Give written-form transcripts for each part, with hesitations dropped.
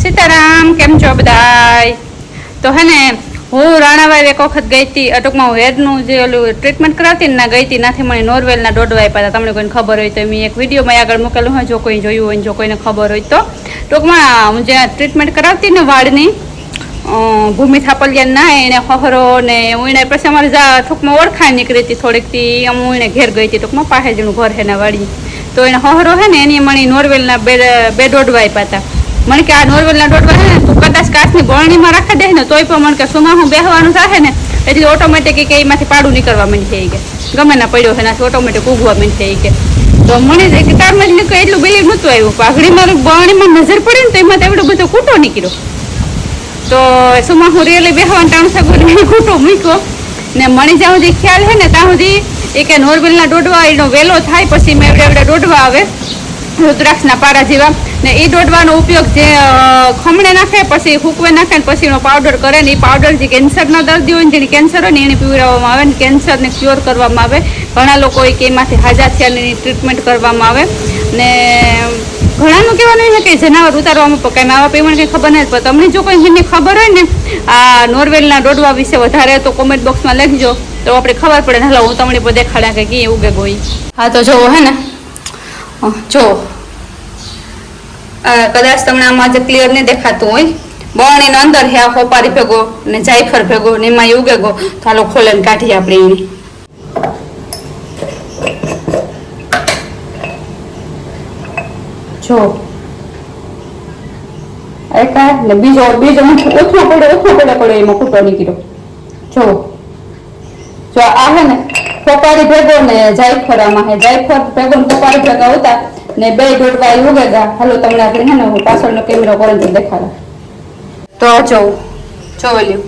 સીતારામ, કેમ છો બધાય? તો હે ને હું રાણાવાવ એક વખત ગઈ હતી, ટૂંકમાં હું હેરનું જે ઓલું ટ્રીટમેન્ટ કરાવતી ને ગઈ હતી, નાથી મને નોરવેલના દોડવા આપ્યા હતા. તમને કોઈને ખબર હોય તો મેં એક વિડીયોમાં આગળ મૂકેલું હોય, જો કોઈ જોયું હોય, જો કોઈને ખબર હોય તો. ટૂંકમાં હું જ્યાં ટ્રીટમેન્ટ કરાવતી ને વાળની ભૂમિ થાપલિયાના એને ખહરો ને હું એને પછી અમારે ટૂંકમાં ઓળખાણ નીકળી હતી થોડીકથી. હું એને ઘેર ગઈ હતી, ટૂંકમાં પાસે જેનું ઘર હે ને વાળી, તો એને ખહરો હે ને એની મને નોરવેલના બે દોડવા આપ્યા હતા. મને કે આ નોરવેલના દોડવા હે ને તું કદાચ કાચની બરણીમાં રાખી દે ને તોય પણ મને કે સુમાં હું બેહવાનું થાય ને એટલે ઓટોમેટિક કે એમાંથી પાડું નીકળવા માંડી થઈ કે ગમે ના પડ્યો છે એનાથી ઓટોમેટિક ઉગવા માંડી થઈ કે. તો મને તારમાં જ એટલું બિલીવ નહોતું આવ્યું. પાઘડી મારું બરણીમાં નજર પડી ને તો એમાં એવડો બધો કૂટો નીકળ્યો. તો સુમાં હું રિયલી બેહવાનું ટાણું સગું કૂટો મૂક્યો ને મને જ્યાં સુધી ખ્યાલ છે ને ત્યાં સુધી એ કે નોરવેલના દોડવા એનો વેલો થાય પછી મેં એવડે દોડવા આવે રુદ્રાક્ષના પારા જેવા ને એ દોડવાનો ઉપયોગ જે ખમણે નાખે પછી ફૂકવે નાખે ને પછી એનો પાવડર કરે ને એ પાવડર જે કેન્સરના દર્દી હોય ને જેની કેન્સર હોય ને એને પીવડાવવામાં આવે ને કેન્સરને ક્યોર કરવામાં આવે. ઘણા લોકો કે એમાંથી હાજા થયા એની ટ્રીટમેન્ટ કરવામાં આવે ને ઘણાનું કહેવાનું છે કે જનાવર ઉતારવામાં પકાય માવા પીવાનું કંઈ ખબર નથી. પણ તમને જો કોઈ જેને ખબર હોય ને આ નોરવેલના દોડવા વિશે વધારે તો કોમેન્ટ બોક્સમાં લખજો તો આપણે ખબર પડે ને. હાલો હું તમને બધે દેખાડ્યા કે કી ઉગે ગોઈ. હા તો જોવો હે ને જો કદાચ તમને આમાં જે ક્લિયર નહીં દેખાતું હોય બરણીનો અંદર હે આ હોપારી ભેગો ને જાયફળ ભેગો ને એમાં ઉગે ગો. તો હાલો ખોલે ને કાઢીએ આપણે એની. જો એક ને બીજો ઓછો પડે એમાં કૂટો નીકળ્યો. જો આ હે ને ખોપારી ભેગો ને જાયફળ આમાં હે જાયફળ ભેગો ને ખોપારી ભેગા હતા ને બે દોડવા ઉગેગા. હાલો તમને આપણે હે ને હું પાછળનો કેમેરો કરીને દેખાડું. તો જોઈ લ્યો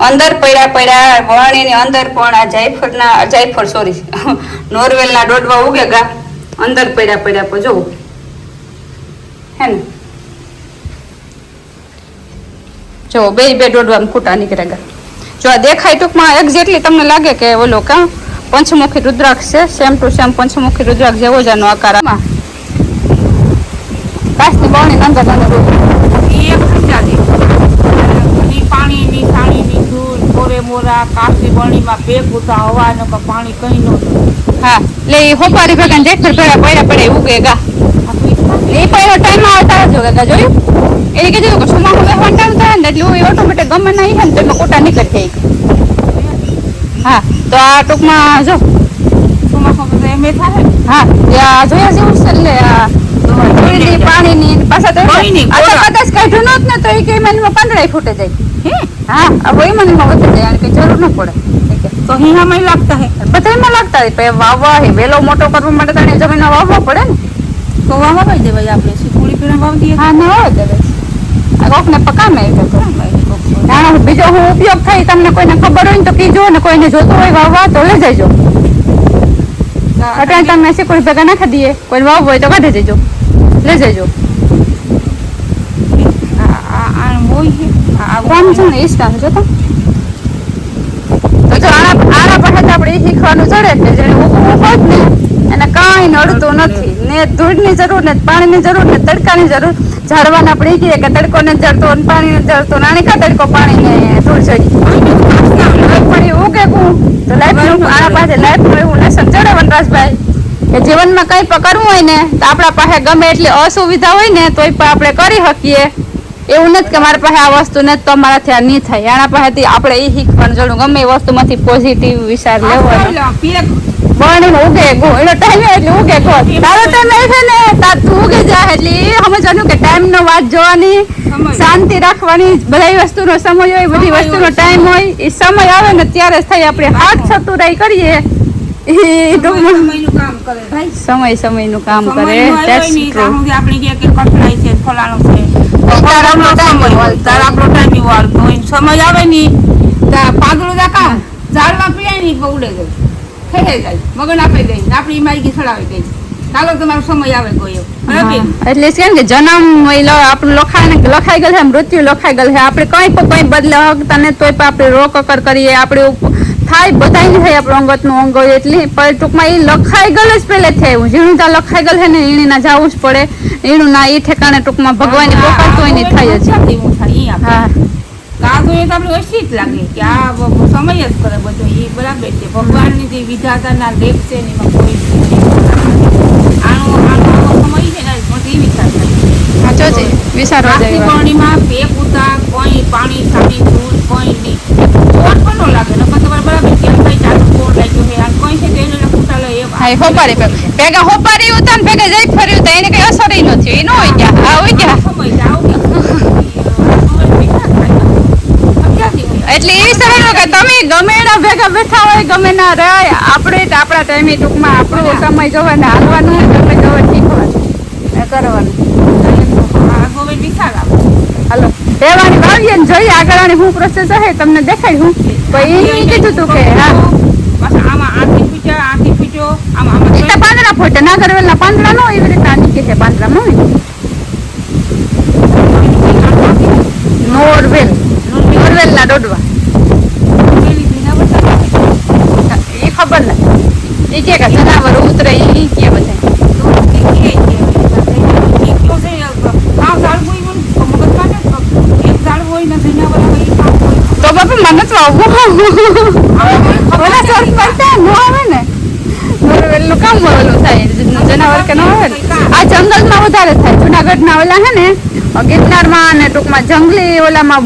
અંદર પડ્યા વરણીની અંદર પણ આ જાયફળ સોરી નોરવેલના દોડવા ઉગેગા અંદર પડ્યા પણ જોવું હે ને જો બે દોડવા ખૂટા નીકળેગા. જો આ દેખાય ટૂંકમાં એક્ઝેક્ટલી તમને લાગે કે ઓલો કા પંચમુખી રુદ્રાક્ષ છે, સેમ ટુ સેમ પંચમુખી રુદ્રાક્ષ જેવો જ આનો આકારમાં કાચની બરણી અંદર પાણીની સાણીની ધૂળ મોરે મોરા કાચની બરણીમાં બે ગુતા હવાનો પાણી કઈ નહોતું. હા એટલે એ હોપારી ભેગા જેઠર ભેગા પડે ઉગે ગા એ પહેલો ટાઈમ આવતા જ ગા જોયું એને કીધું કે સુમા હું બેહવાનું ટાઈમ થાય ને એટલે એ ઓટોમેટિક ગમે નહીં છે ને તો એમાં કોટા નીકળી જાય. હા તો આ ટૂંકમાં જો સુમા હું એમ થાય. હા જોયા જેવું છે એટલે પાણીની પાછા તો કદાચ કાઢ્યું નહોત ને તો એ કે મનમાં 15 ફૂટે જાય. હા હવે એ મનમાં વધી જાય કઈ જરૂર ન પડે તો હિંહામાં લાગતા હે બધામાં લાગતા હોય વાવવા હે વેલો મોટો કરવા માટે તને જમીનમાં વાવવા પડે ને તો વાવવા દેવાય આપણે શીખુડી પીને વાવી દઈએ. હા ના હોય દેવાય કોકને પકામે બીજો હું ઉપયોગ થાય તમને કોઈને ખબર હોય ને તો કીજો ને કોઈને જોતું હોય વાવવા તો લઈ જજો. અટાણે તમે શીખુડી ભેગા નાખી દઈએ કોઈ વાવવું હોય તો કાઢી જજો લઈ જજો. કોણ છે ને ઈસ્ટા જોતો તો જો આના પાસે આપણે એ શીખવાનું ચડે કે જેને ઉભું હોત ને એને કાંઈ નડતું નથી ને ધૂળની જરૂર ને પાણીની જરૂર ને તડકાની જરૂર. ઝાડવાને આપણે કહીએ કે તડકો ને જડતો ને પાણી ને જડતો નાની કા તડકો પાણી ને ધૂળ ચડી પણ ઉગે તો લાઈફ આના પાસે લાઈફ એવું લેસન ચડે વનરાજભાઈ કે જીવનમાં કંઈ પણ કરવું હોય ને તો આપણા પાસે ગમે એટલી અસુવિધા હોય ને તોય પણ આપણે કરી શકીએ. એવું નથી કે મારા પાસે આ વસ્તુ નથી તો અમારાથી આ નહીં થાય. આના પાસેથી આપણે એ શીખવાનું જરૂર ગમે એ વસ્તુમાંથી પોઝિટિવ વિચાર લેવાનો. બરણી ઉગે ગો એનો ટાઈમ એટલે ઉગે ગો તારો ટાઈમ છે ને તાર તું ઉગે જાય એટલે એ સમજવાનું કે ટાઈમ નો વાત જોવાની શાંતિ રાખવાની બધી વસ્તુનો સમય હોય બધી વસ્તુનો ટાઈમ હોય એ સમય આવે ને ત્યારે થાય આપણે હાથ ચતુરાઈ કરીએ એ સમયનું કામ કરે. સમય આવે ની પાગડું દાકા ઝાડમાં પીડાય ની ઉડે જાય ખેડાઈ જાય મગન આપી દઈ આપણી મારી ચડાવી દઈ. ચાલો તમારો સમય આવે કોઈ એટલે કેમ કે જન્મ આપણું લખાઈ ગયેલ છે મૃત્યુ લખાઈ ગયેલ છે. આપણે કઈ બદલે હકતા ને તોય આપણે રોકકર કરીએ આપણે થાય બધાને થાય આપણું અંગતનું અંગ હોય એટલે પણ ટૂંકમાં એ લખાઈ ગયેલ જ પહેલે થાય ઝીણું ત્યાં લખાઈ ગયેલ છે ને ઈણી ના જવું જ પડે. ઈણું ના એ ઠેકાણે ટૂંકમાં ભગવાન પોકારતું હોય ને થાય જોઈએ છે. ક્યાંથી હું થાય ઈ આપણે. હા આ જોઈએ તો આપણે ઓછી જ લાગે કે આ સમય જ કરે બધો એ બરાબર છે. ભગવાનની જે વિધાતાના લેખ છે ને એમાં કોઈ આનો સમય છે ને મોટી વિચાર થાય. હા જોજે વિચારવા રાતની જાય પાણીમાં બે કૂતા કોઈ પાણી સાણી દૂધ કોઈ નહીં કોણ પણ ન લાગે નકર તમારે બરાબર કે કઈ ચાલુ કોણ લાગ્યું છે આ કોઈ છે તો એને કૂતા લે એ હા એ હોપારી ભેગા હોપારી ઉતા ને ભેગા જઈ ફર્યું તો એને કઈ અસર ય ન થયું એ ન હોય ગયા આ હોય ગયા સમય છે આવું એટલે એ સમજવું કે તમે ગમે એના ભેગા બેઠા હોય ગમે ના રહે આપણે જ આપણા ટાઈમે ટૂંકમાં આપણો સમય જોવે ને હાલવાનું સમય જોવે શીખવાનું કરવાનું. હાલો રહેવાની વાવીએ ને જોઈએ આગળની શું પ્રોસેસ હશે તમને દેખાય હું પણ એ કીધું તું કે હા એટલે પાંદડા ફોટે નાગરવેલના પાંદડા નો એવી રીતે નીકળે છે પાંદડામાં હોય નોરવેલના ડોડવા એ ખબર નથી એ કે જનાવર ઉતરે એ કે બધા તો બાપા મને તો ઓલા ચોર પડતા ન આવે ને નોરવેલનું કામ ઓલું થાય જનાવર કે ન આવે ને આ જંગલમાં વધારે થાય જુનાગઢના ઓલા હે ને ગિરનારમાં અને ટૂંકમાં જંગલી ઓલામાં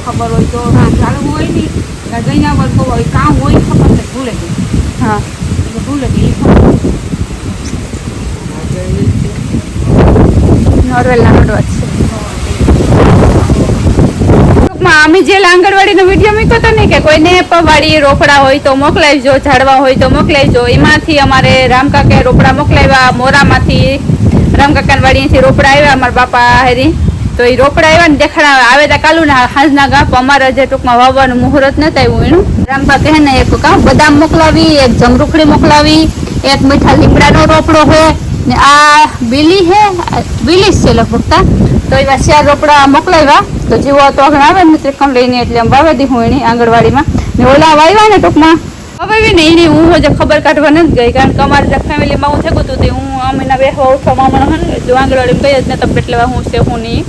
ખબર હોય તો જાળવું હોય ને ગઈના વર્ષો હોય કામ હોય ખબર ને ભૂલે ગઈ હા ભૂલે ગઈ નોરવેલના ડોડવા છે ટૂંકમાં અમે જે આંગણવાડીનો વિડીયો મૂક્યો હતો ને કે કોઈને વાડી રોપડા હોય તો મોકલાવજો ઝાડવા હોય તો મોકલાવજો એમાંથી અમારે રામકાકે રોપડા મોકલાવ્યા મોરામાંથી રામકાકાની વાડીથી રોપડા આવ્યા અમારા બાપા હેરી તો એ રોપડા આવ્યા ને દેખાડા આવે ત્યાં કાલુના હાંજના ગાપ અમારે જે ટૂંકમાં વાવવાનું મુહૂર્ત નથી આવ્યું એનું રામબા કહે ને એક કામ બદામ મોકલાવી એક જમરૂખડી મોકલાવી એક મીઠા લીમડાનો રોપડો છે ને આ બીલી છે બીલી જ છે લગભગ તો એવા 4 રોપડા મોકલાવ્યા તો જેવો તો આગળ આવે ને ત્રિકમ લઈને એટલે આમ વાવી દી હું એની આંગણવાડીમાં ને ઓલા વાવ્યા ને ટૂંકમાં હવે ને એની હું હજુ ખબર કાઢવા નથી ગઈ કારણ કે અમારી ફેમિલીમાં હું થયું હતું તે હું અમીના બેસવા ઉઠવામાં હમણાં જો આંગણવાડીમાં ગઈ જ ને તબિયત લેવા હું છે હું નહીં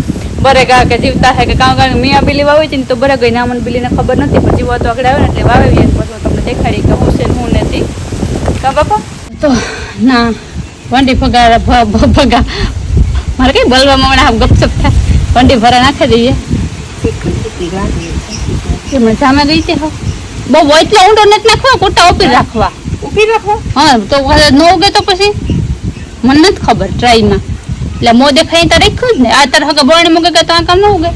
બરે ગા કે જીવતા હે કે કારણ મિયા બિલી વાવી હતી ને તો બરે ગઈ ના મને બિલીને ખબર નથી પણ જીવો તો આગળ આવે ને એટલે વાવી પછી હું તમને દેખાડી કે હું છે ને હું નથી કા બાપા તો ના વંડી ભગા મારે કઈ બોલવામાં મને આમ ગપસપ થાય વંડી ભરા નાખી દઈએ એ મજામાં ગઈ છે હો બહુ એટલો ઊંડો નથી નાખવા કોટા ઉપી રાખવા હા તો ન ઉગે તો પછી મને નથી ખબર ટ્રાયમાં એટલે મો દેખાય તો રાખ્યું જ ને આ તાર હકે બરણી મૂકે કે તો આ કામ ન ઉગે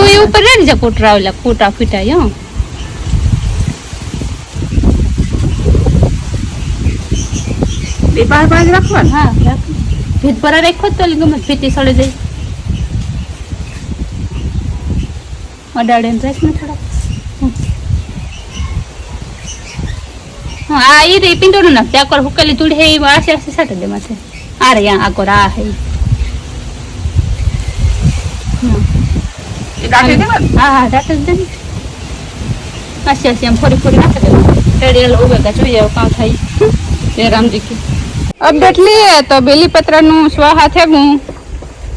ઓય ઉપર રેડી જા કોટરા ઓલા કોટા ફીટાય હા બે પાંચ રાખવા હા ભીત ભરા રાખ્યો તો ગમે ફીટી સડે જાય અડાડે ને રાખ ને થોડા હા આ ઈ રે પિંડો નું નાખ ત્યાં કર હુકેલી ધૂળ હે આસે આસે સાટે દે માથે આ રે આ કોર આ હે હા હા દાટે દે આસે આસે એમ ફોરી ફોરી નાખે દે રેડિયલ ઉભે કા જોઈએ કામ થાય એ રામજી કી અપડેટ લીએ તો બેલીપત્ર નું સ્વાહા થેગું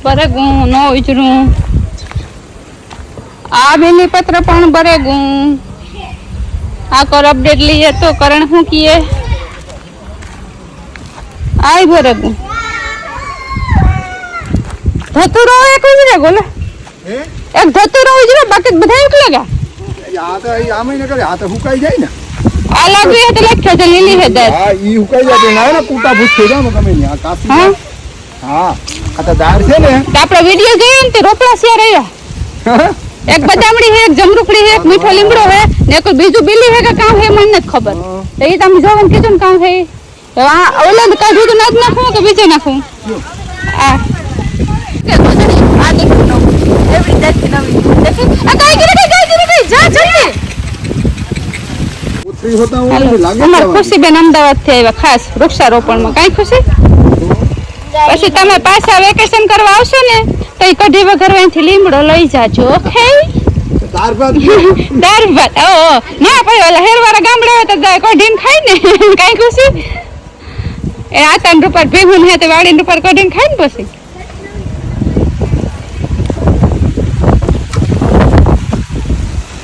બરેગું નો ઉજરું આ બેલીપત્ર પણ બરેગું આ કર અપડેટ લીએ તો કરણ શું કીએ આય બરેગું ધતુરો એક ઉજરે બોલે એક ધતુરો ઉજરે બાકી બધા એકલા ગયા આ તો આમે ન કરે આ તો હુકાઈ જાય ને આ લાગી હે તો લખ્યો છે લીલી હે દાળ હા ઈ હુકાઈ જાય ના ને કૂટા ભૂત થઈ જાય ગમે ને આ કાસી હા હા આ તો દાળ છે ને તો આપણે વિડિયો જોયો ને તે રોપડા શેર આવ્યા એક બદામડી હે એક જમરૂખડી હે એક મીઠો લીમડો હે ને એક બીજું બીલી હે કે કામ હે મને નથી ખબર તો એ તમે જોવો ને કીધું ને કામ હે તો આ ઓલા કાઢું તો નથી નાખું કે બીજે નાખું આ દેખો નો એવડી દેખી નવી દેખી આ કાઈ ગઈ જા જલ્દી ઉતરી હોતા હું લાગે અમાર ખુશીબેન અમદાવાદ થી આવ્યા ખાસ વૃક્ષારોપણમાં કાઈ ખુશી પછી તમે પાછા વેકેશન કરવા આવશો ને તો એ કઢી વગર અહીંથી લીમડો લઈ જાજો ઓકે દાળ ભાત ઓ ના ભાઈ ઓલા હેરવાળા ગામડે હોય તો કઢીને ખાય ને કાઈ ખુશી એ આ 3 રૂપિયા ભેગું ને તો વાડીને રૂપિયા કાઢીને ખાય ને પછી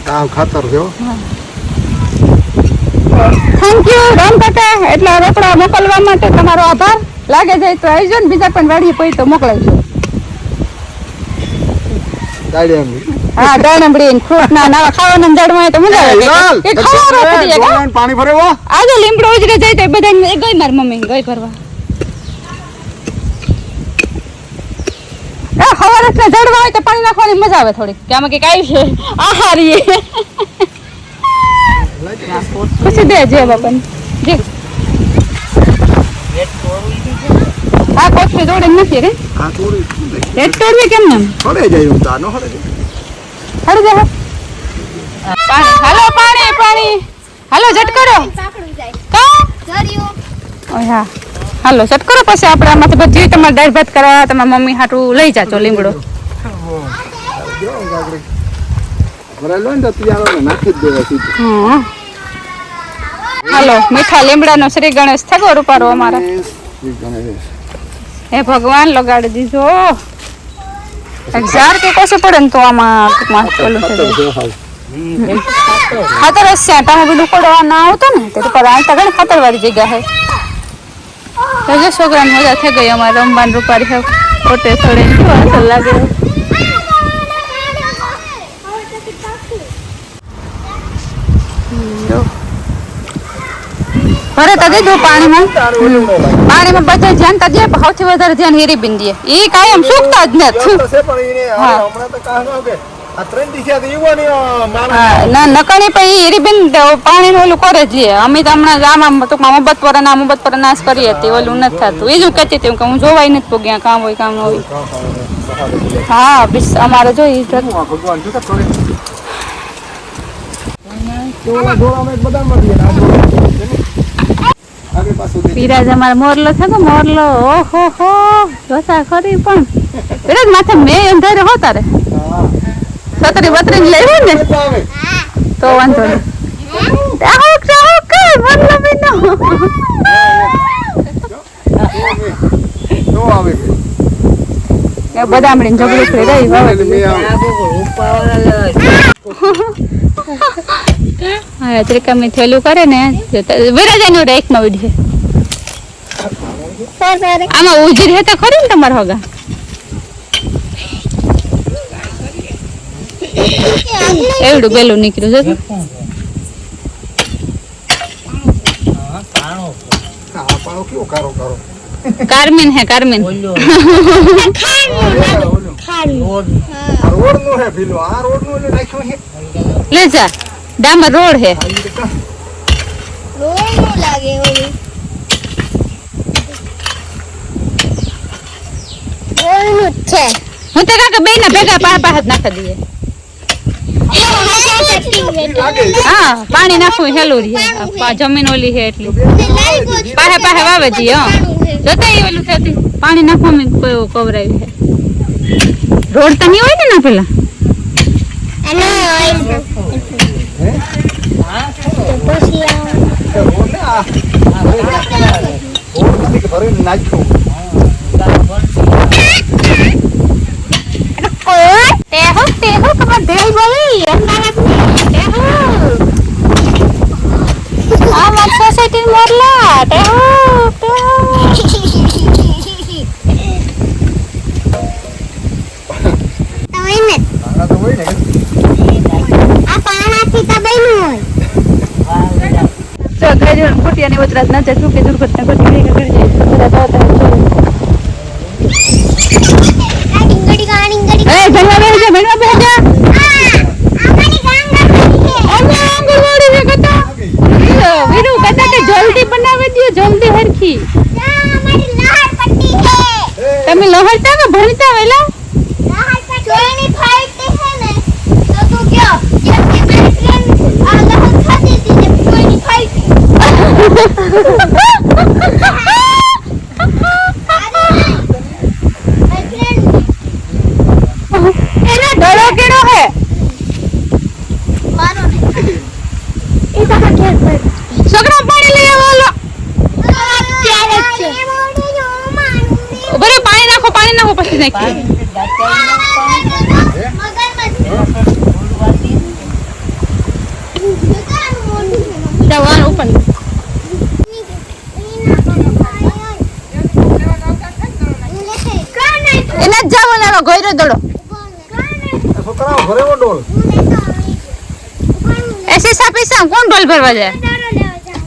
કામ ખાતર છે હો. થેન્ક યુ રામ કાકા એટલા રોકડા મોકલવા માટે તમારો આભાર લાગે જાય તો આવજો ને બીજા પણ વાડીએ પડી તો મોકલાવજો દાડિયા હા દાણમડી ફ્રૂટ ના નવા ખાવાના જડમાં હોય તો મજા આવે એ ખાવાનો પડી જાય કા? પાણી ભરે વા આજે લીમડો ઉજરે જાય તો બધા ગઈ માર મમ્મી ગઈ ભરવા હવારે જડવા હોય તો પાણી નાખવાની મજા આવે થોડી કે આમાં કઈક આવી છે આહારીએ પછી દે જે બાપન જે આ કોથળી દોડે નથી રે આ થોડી રેડ તોડવી કેમ ને હળે જાય હું તાનો હળે જાય હળ જા પાણી હાલો પાણી હાલો જટ કરો કા ઓય હા હાલો જટ કરો પછી આપણે આમાંથી બધી તમારે દાળ ભાત કરવા તમારા મમ્મી હાટું લઈ જાજો લીમડો ભરેલો ને તો તિયારો નાખી જ દેવા સીધું હા હાલો મીઠા લીમડાનો શ્રી ગણેશ થગો રૂપારો અમારા શ્રી ગણેશ હે ભગવાન લગાડી દીધો ઝાડ કે કશું પડે ને તો આમાં ટૂંકમાં પેલું થઈ જાય ખાતર જ છે તમે બધું પડવા ના આવતો ને તે પર આ તગડ ખાતર વાળી જગ્યા હે તો છોકરાને મજા થઈ ગઈ અમારે રમવાનું રૂપારી હે ઓટે થોડે અસર લાગે ભરે તો દીધું પાણીમાં બધે ધ્યાન તો દે સૌથી વધારે ધ્યાન હીરી બિન દે એ કાયમ સુકતા જ નથી તો છે પણ એને હમણાં તો કહો કે આ 3 દિવસે તો ઈવાની મારા ના નકણી પછી હીરીબેન પાણી ઓલું કરે જ અમે તો હમણાં આમાં ટૂંકમાં મોબત પર નાશ કરીએ હતી ઓલું નથી થતું એ જ હું કહેતી હતી કે હું જોવાય નથી પગ્યા કામ હોય કામ ન હોય હા બીસ અમારે જોઈ ભગવાન જો થોડે જોવામાં બધા મળી ગયા આગળ પાછું વિરાજ અમારો મોરલો છે કે મોરલો ઓહો હો જોતા ખરી પણ વિરાજ માથે મેં અંધારે હો તારે છત્રી બત્રી લેવું ને આવે તો વાંધો નહીં જો આવે બદામડી ઝઘડું થઈ રહી હવે હા ત્રિકમી થેલું કરે ને વિરાજાનું રેકમાં ઉડી આમાં ઉજરી હતા ખરી ને તમારા હોગા એવડું પેલું નીકળ્યું છે પાણો કેવો કારો કારો કાર્મિન હે કાર્મિન રોડ નું હે ભીલો આ રોડ નું નાખ્યો હે લે જા ડામર રોડ હે હું તો કાકા બે ના ભેગા પાહા જ નાખી દઈએ હા પાણી નાખવું હેલું રે જમીન ઓલી હે એટલી પાહે વાવે જી હા જોતા એ ઓલું થતી પાણી નાખવામાં કોઈ કવરાયું હે રોડ તો નહીં હોય ને ના પેલા સોસાયટી મોરલા તો હોય ને ફૂટિયાની વતરાત ના જાય શું કે દુર્ઘટના ઘટી ગઈ કરી જાય બધા ભણવા બેસજા વીરુ કહેતા કે જલ્દી બનાવી દો જલ્દી હરખી તમે લહરતા કે ભણતા વેલા ડરો કેડો હે છોકરા પાણી લઈ આવો નાખો પછી નાખીએ. જાઓ આ ઉપર. એના જ જાવ ને ગોયરો દડો. છોકરાઓ ઘરે ડોલ એસી પૈસા કોણ ડોલ ભરવા જાય?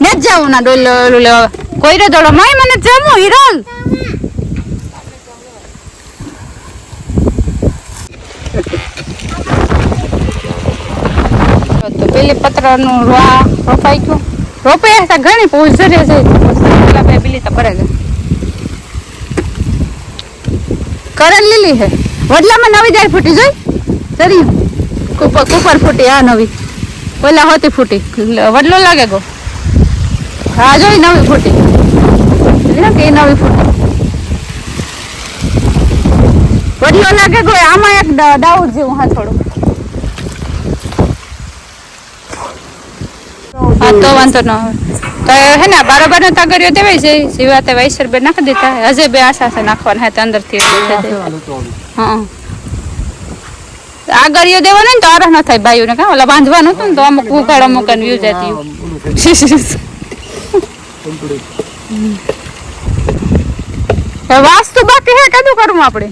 ને જ જાવું ના ડોલ લેવા. ગોયરો દડો માય મને જમું હિરોલ. તો પેલી પત્રનું રોપાઈ ગયું. રોપાઈ હતા ઘણી પૂછરે છે. પેલા બે પેલી તો કરે છે. કરન લીલી છે. વડલામાં નવી દાળ ફૂટી જોઈ. સરી કુપર ફૂટી આ નવી. ઓલા હોતી ફૂટી. વડલો લાગે ગો. હા જોઈ નવી ફૂટી. કે નવી ફૂટી. વડલો લાગે ગો. આમાં એક ડાઉટ જેવું હા થોડું. હા તો વાંધો ન આવે. તો હે ને બારોબાર નો તાગરિયો દેવાય છે. સિવાતે વાઈસર બે નાખી દેતા. હજે બે આશા છે નાખવાના હે અંદરથી. હા આગળિયો દેવાનો ને તો આરહ ન થાય ભાઈઓને કા ઓલા બાંધવાનું હતું ને તો અમુક ઉઘાડ અમુક વ્યૂ જતી. વાસ્તુ બાકી હે કદું કરવું આપણે?